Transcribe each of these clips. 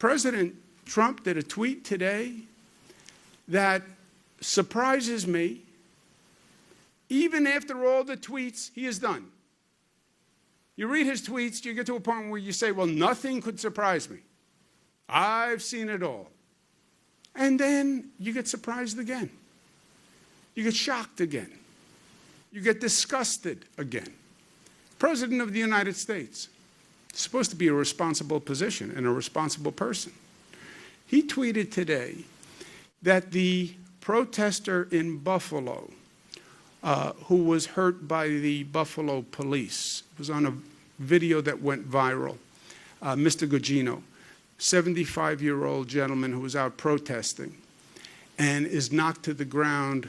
President Trump did a tweet today that surprises me. Even after all the tweets he has done. You read his tweets, you get to a point where you say, well, nothing could surprise me. I've seen it all. And then you get surprised again. You get shocked again. You get disgusted again. President of the United States, supposed to be a responsible position and a responsible person. He tweeted today that the protester in Buffalo, who was hurt by the Buffalo police, it was on a video that went viral, Mr. Gugino, 75-year-old gentleman who was out protesting and is knocked to the ground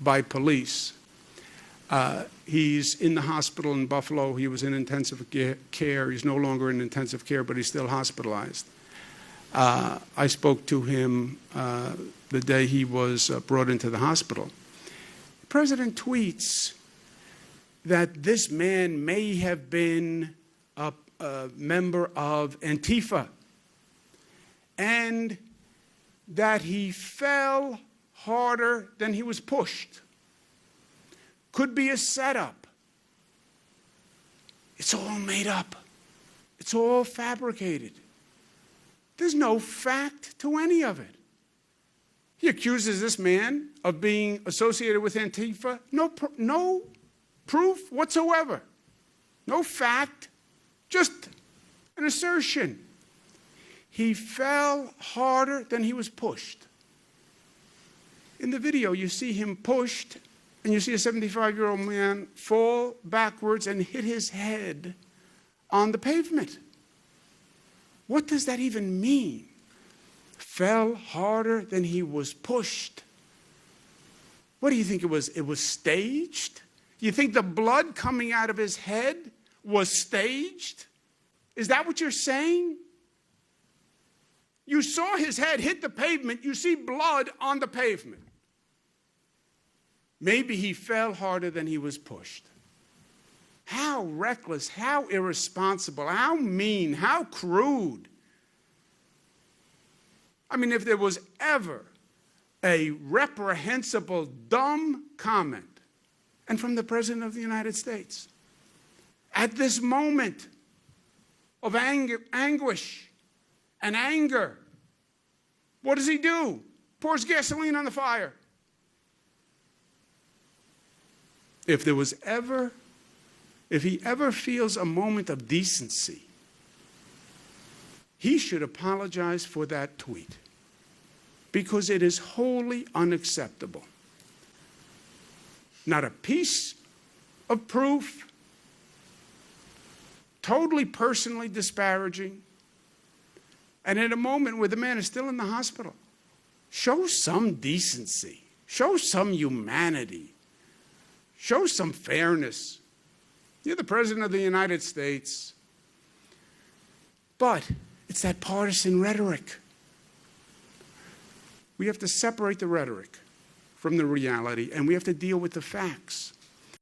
by police. He's in the hospital in Buffalo. He was in intensive care. He's no longer in intensive care, but he's still hospitalized. I spoke to him the day he was brought into the hospital. The president tweets that this man may have been a member of Antifa and that he fell harder than he was pushed. Could be a setup. It's all made up. It's all fabricated. There's no fact to any of it. He accuses this man of being associated with Antifa. No proof whatsoever. No fact, just an assertion. He fell harder than he was pushed. In the video, you see him pushed, and you see a 75-year-old man fall backwards and hit his head on the pavement. What does that even mean? Fell harder than he was pushed. What do you think it was? It was staged? Do you think the blood coming out of his head was staged? Is that what you're saying? You saw his head hit the pavement. You see blood on the pavement. Maybe he fell harder than he was pushed. How reckless, how irresponsible, how mean, how crude. I mean, if there was ever a reprehensible, dumb comment, and from the President of the United States, at this moment of anguish and anger, what does he do? Pours gasoline on the fire. If he ever feels a moment of decency, he should apologize for that tweet, because it is wholly unacceptable. Not a piece of proof, totally personally disparaging, and in a moment where the man is still in the hospital. Show some decency, show some humanity, show some fairness. You're the President of the United States. But it's that partisan rhetoric. We have to separate the rhetoric from the reality, and we have to deal with the facts.